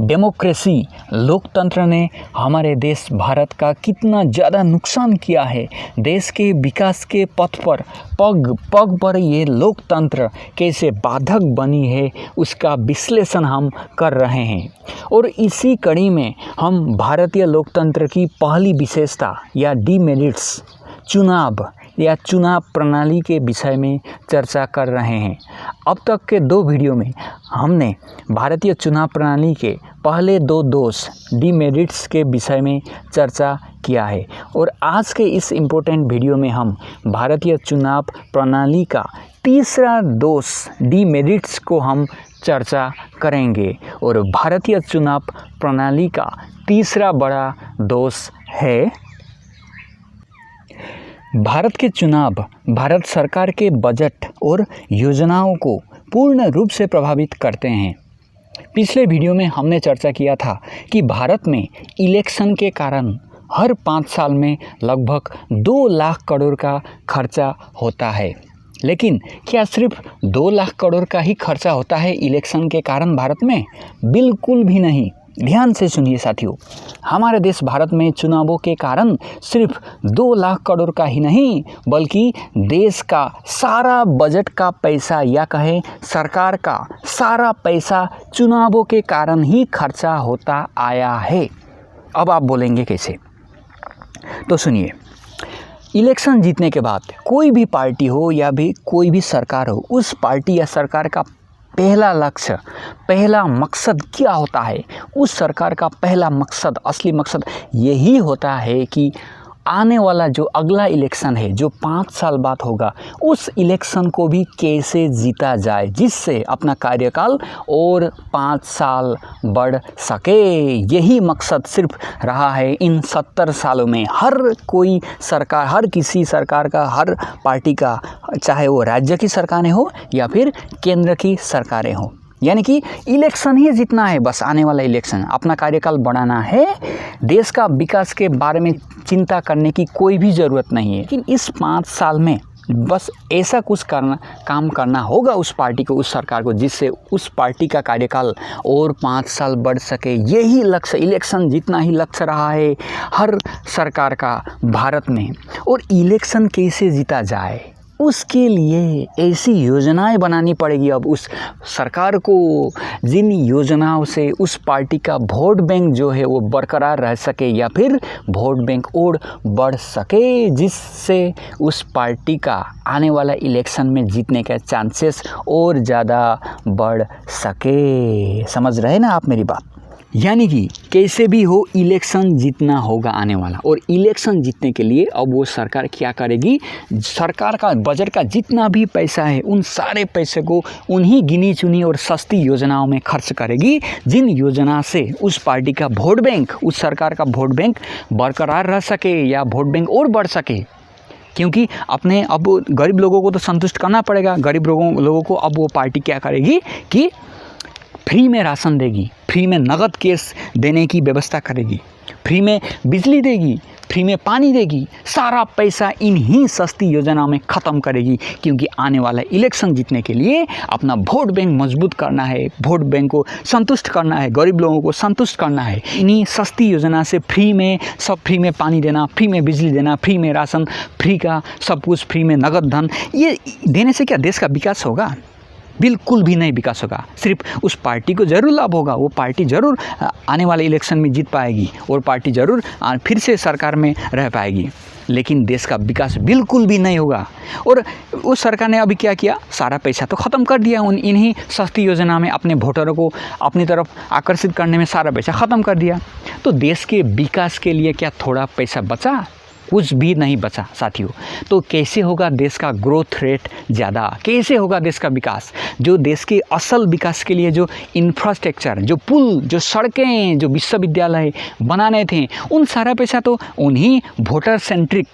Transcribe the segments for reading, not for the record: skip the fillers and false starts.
Democracy लोकतंत्र ने हमारे देश भारत का कितना ज़्यादा नुकसान किया है। देश के विकास के पथ पर पग पग पर ये लोकतंत्र कैसे बाधक बनी है उसका विश्लेषण हम कर रहे हैं। और इसी कड़ी में हम भारतीय लोकतंत्र की पहली विशेषता या डीमेरिट्स चुनाव या चुनाव प्रणाली के विषय में चर्चा कर रहे हैं। अब तक के 2 वीडियो में हमने भारतीय चुनाव प्रणाली के पहले 2 दोष डीमेरिट्स के विषय में चर्चा किया है और आज के इस इम्पोर्टेंट वीडियो में हम भारतीय चुनाव प्रणाली का तीसरा दोष डीमेरिट्स को हम चर्चा करेंगे। और भारतीय चुनाव प्रणाली का तीसरा बड़ा दोष है भारत के चुनाव भारत सरकार के बजट और योजनाओं को पूर्ण रूप से प्रभावित करते हैं। पिछले वीडियो में हमने चर्चा किया था कि भारत में इलेक्शन के कारण हर 5 साल में लगभग 2 लाख करोड़ का खर्चा होता है। लेकिन क्या सिर्फ 2 लाख करोड़ का ही खर्चा होता है इलेक्शन के कारण भारत में? बिल्कुल भी नहीं। ध्यान से सुनिए साथियों, हमारे देश भारत में चुनावों के कारण सिर्फ 2 लाख करोड़ का ही नहीं बल्कि देश का सारा बजट का पैसा या कहें सरकार का सारा पैसा चुनावों के कारण ही खर्चा होता आया है। अब आप बोलेंगे कैसे? तो सुनिए, इलेक्शन जीतने के बाद कोई भी पार्टी हो या भी कोई भी सरकार हो, उस पार्टी या सरकार का पहला लक्ष्य, पहला मकसद क्या होता है? उस सरकार का पहला मकसद, असली मकसद यही होता है कि आने वाला जो अगला इलेक्शन है, जो 5 साल बाद होगा, उस इलेक्शन को भी कैसे जीता जाए जिससे अपना कार्यकाल और 5 साल बढ़ सके। यही मकसद सिर्फ रहा है इन 70 सालों में। हर कोई सरकार, हर किसी सरकार का, हर पार्टी का, चाहे वो राज्य की सरकारें हो या फिर केंद्र की सरकारें हो, यानी कि इलेक्शन ही जीतना है। बस आने वाला इलेक्शन, अपना कार्यकाल बढ़ाना है। देश का विकास के बारे में चिंता करने की कोई भी ज़रूरत नहीं है। लेकिन इस 5 साल में बस ऐसा कुछ काम करना होगा उस पार्टी को, उस सरकार को, जिससे उस पार्टी का कार्यकाल और 5 साल बढ़ सके। यही लक्ष्य, इलेक्शन जीतना ही लक्ष्य रहा है हर सरकार का भारत में। और इलेक्शन कैसे जीता जाए उसके लिए ऐसी योजनाएं बनानी पड़ेगी अब उस सरकार को, जिन योजनाओं से उस पार्टी का वोट बैंक जो है वो बरकरार रह सके या फिर वोट बैंक और बढ़ सके, जिससे उस पार्टी का आने वाला इलेक्शन में जीतने का चांसेस और ज़्यादा बढ़ सके। समझ रहे ना आप मेरी बात? यानी कि कैसे भी हो इलेक्शन जीतना होगा आने वाला। और इलेक्शन जीतने के लिए अब वो सरकार क्या करेगी? सरकार का बजट का जितना भी पैसा है उन सारे पैसे को उन्हीं गिनी चुनी और सस्ती योजनाओं में खर्च करेगी, जिन योजना से उस पार्टी का वोट बैंक, उस सरकार का वोट बैंक बरकरार रह सके या वोट बैंक और बढ़ सके। क्योंकि अपने अब गरीब लोगों को तो संतुष्ट करना पड़ेगा। गरीब लोगों को अब वो पार्टी क्या करेगी कि फ्री में राशन देगी, फ्री में नगद कैश देने की व्यवस्था करेगी, फ्री में बिजली देगी, फ्री में पानी देगी। सारा पैसा इन्हीं सस्ती योजनाओं में ख़त्म करेगी। क्योंकि आने वाला इलेक्शन जीतने के लिए अपना वोट बैंक मजबूत करना है, वोट बैंक को संतुष्ट करना है, गरीब लोगों को संतुष्ट करना है। इन्हीं सस्ती योजना से फ्री में सब, फ्री में पानी देना, फ्री में बिजली देना, फ्री में राशन, फ्री का सब कुछ, फ्री में नगद धन, ये देने से क्या देश का विकास होगा? बिल्कुल भी नहीं विकास होगा। सिर्फ उस पार्टी को ज़रूर लाभ होगा, वो पार्टी ज़रूर आने वाले इलेक्शन में जीत पाएगी और पार्टी ज़रूर फिर से सरकार में रह पाएगी, लेकिन देश का विकास बिल्कुल भी नहीं होगा। और उस सरकार ने अभी क्या किया? सारा पैसा तो ख़त्म कर दिया इन्हीं सस्ती योजना में, अपने वोटरों को अपनी तरफ आकर्षित करने में सारा पैसा ख़त्म कर दिया। तो देश के विकास के लिए क्या थोड़ा पैसा बचा? कुछ भी नहीं बचा साथियों। तो कैसे होगा देश का ग्रोथ रेट ज़्यादा? कैसे होगा देश का विकास? जो देश के असल विकास के लिए जो इंफ्रास्ट्रक्चर, जो पुल, जो सड़कें, जो विश्वविद्यालय बनाने थे, उन सारा पैसा तो उन्हीं voter centric,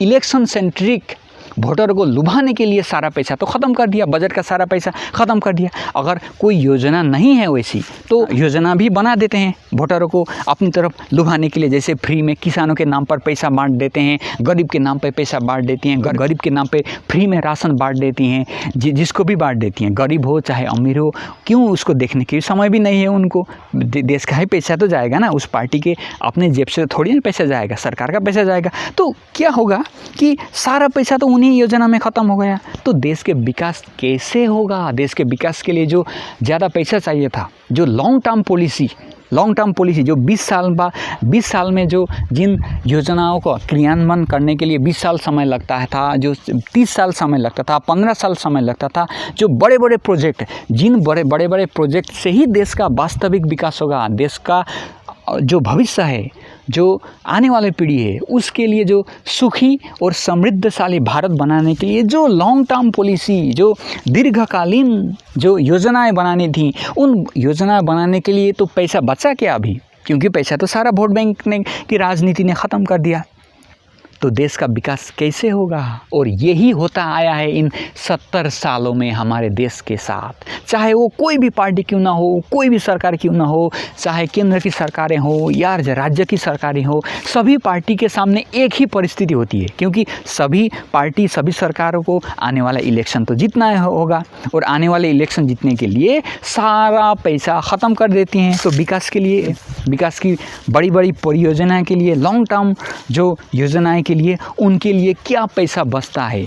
election centric voter को लुभाने के लिए सारा पैसा तो ख़त्म कर दिया, बजट का सारा पैसा ख़त्म कर दिया। अगर कोई योजना नहीं है वैसी तो योजना भी बना देते हैं वोटरों को अपनी तरफ लुभाने के लिए। जैसे फ्री में किसानों के नाम पर पैसा बांट देते हैं, गरीब के नाम पर पैसा बांट देती हैं, गरीब के नाम पे फ्री में राशन बांट देती हैं, जिसको भी बांट देती हैं, गरीब हो चाहे अमीर हो। क्यों? उसको देखने के समय भी नहीं है उनको। देश का ही पैसा तो जाएगा ना, उस पार्टी के अपने जेब से थोड़ी ना पैसा जाएगा, सरकार का पैसा जाएगा। तो क्या होगा कि सारा पैसा तो उन्हीं योजना में ख़त्म हो गया। तो देश के विकास कैसे होगा? देश के विकास के लिए जो ज़्यादा पैसा चाहिए था, जो लॉन्ग टर्म पॉलिसी जो 20 साल में जो जिन योजनाओं को क्रियान्वयन करने के लिए 20 साल समय लगता था, जो 30 साल समय लगता था, 15 साल समय लगता था, जो बड़े बड़े प्रोजेक्ट, जिन बड़े प्रोजेक्ट से ही देश का वास्तविक विकास होगा, देश का जो भविष्य है, जो आने वाली पीढ़ी है, उसके लिए जो सुखी और समृद्धशाली भारत बनाने के लिए जो लॉन्ग टर्म पॉलिसी, जो दीर्घकालीन जो योजनाएं बनानी थी, उन योजनाएं बनाने के लिए तो पैसा बचा क्या अभी? क्योंकि पैसा तो सारा वोट बैंक ने की राजनीति ने ख़त्म कर दिया। तो देश का विकास कैसे होगा? और यही होता आया है इन 70 सालों में हमारे देश के साथ। चाहे वो कोई भी पार्टी क्यों ना हो, कोई भी सरकार क्यों ना हो, चाहे केंद्र की सरकारें हो या राज्य की सरकारें हो, सभी पार्टी के सामने एक ही परिस्थिति होती है। क्योंकि सभी पार्टी, सभी सरकारों को आने वाला इलेक्शन तो जीतना होगा, और आने वाले इलेक्शन जीतने के लिए सारा पैसा ख़त्म कर देती हैं। तो विकास के लिए, विकास की बड़ी बड़ी परियोजनाएँ के लिए, लॉन्ग टर्म जो योजनाएँ के लिए, उनके लिए क्या पैसा बचता है?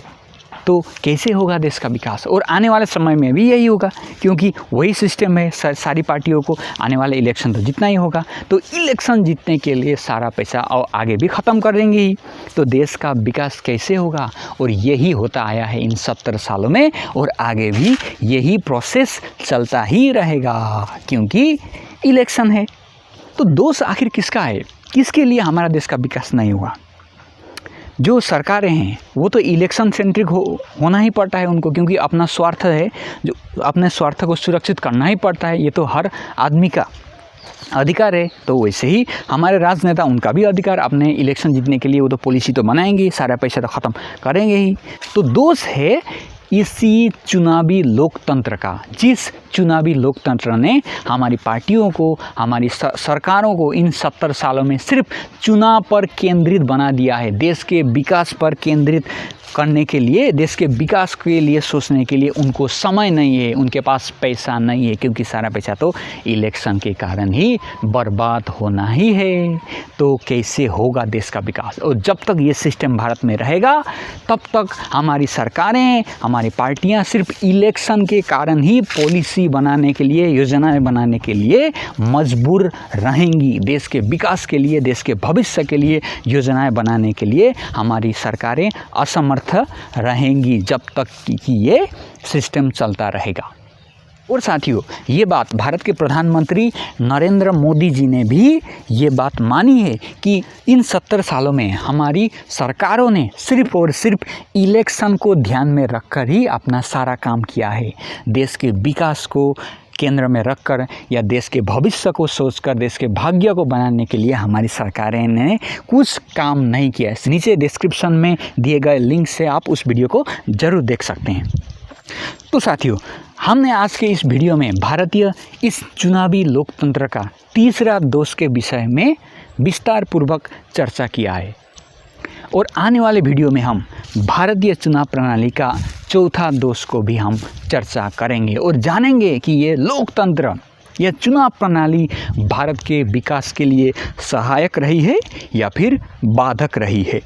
तो कैसे होगा देश का विकास? और आने वाले समय में भी यही होगा, क्योंकि वही सिस्टम है। सारी पार्टियों को आने वाले इलेक्शन तो जीतना ही होगा। तो इलेक्शन जीतने के लिए सारा पैसा और आगे भी ख़त्म कर देंगे ही। तो देश का विकास कैसे होगा? और यही होता आया है इन 70 सालों में, और आगे भी यही प्रोसेस चलता ही रहेगा, क्योंकि इलेक्शन है। तो दोष आखिर किसका है? किसके लिए हमारा देश का विकास नहीं हुआ? जो सरकारें हैं वो तो इलेक्शन सेंट्रिक होना ही पड़ता है उनको, क्योंकि अपना स्वार्थ है, जो अपने स्वार्थ को सुरक्षित करना ही पड़ता है। ये तो हर आदमी का अधिकार है। तो वैसे ही हमारे राजनेता, उनका भी अधिकार, अपने इलेक्शन जीतने के लिए वो तो पॉलिसी तो बनाएंगे, सारा पैसा तो ख़त्म करेंगे ही। तो दोष है इसी चुनावी लोकतंत्र का, जिस चुनावी लोकतंत्र ने हमारी पार्टियों को, हमारी सरकारों को इन 70 सालों में सिर्फ चुनाव पर केंद्रित बना दिया है। देश के विकास पर केंद्रित करने के लिए, देश के विकास के लिए सोचने के लिए उनको समय नहीं है, उनके पास पैसा नहीं है, क्योंकि सारा पैसा तो इलेक्शन के कारण ही बर्बाद होना ही है। तो कैसे होगा देश का विकास? और जब तक ये सिस्टम भारत में रहेगा, तब तक हमारी सरकारें, हमारी पार्टियां सिर्फ इलेक्शन के कारण ही पॉलिसी बनाने के लिए, योजनाएं बनाने के लिए मजबूर रहेंगी। देश के विकास के लिए, देश के भविष्य के लिए योजनाएं बनाने के लिए हमारी सरकारें असमर्थ रहेंगी, जब तक कि ये सिस्टम चलता रहेगा। और साथियों, ये बात भारत के प्रधानमंत्री नरेंद्र मोदी जी ने भी ये बात मानी है कि इन 70 सालों में हमारी सरकारों ने सिर्फ और सिर्फ इलेक्शन को ध्यान में रखकर ही अपना सारा काम किया है। देश के विकास को केंद्र में रखकर या देश के भविष्य को सोचकर, देश के भाग्य को बनाने के लिए हमारी सरकारें ने कुछ काम नहीं किया है। नीचे डिस्क्रिप्शन में दिए गए लिंक से आप उस वीडियो को ज़रूर देख सकते हैं। तो साथियों, हमने आज के इस वीडियो में भारतीय इस चुनावी लोकतंत्र का तीसरा दोष के विषय में विस्तार पूर्वक चर्चा किया है, और आने वाले वीडियो में हम भारतीय चुनाव प्रणाली का चौथा दोष को भी हम चर्चा करेंगे और जानेंगे कि ये लोकतंत्र, यह चुनाव प्रणाली भारत के विकास के लिए सहायक रही है या फिर बाधक रही है।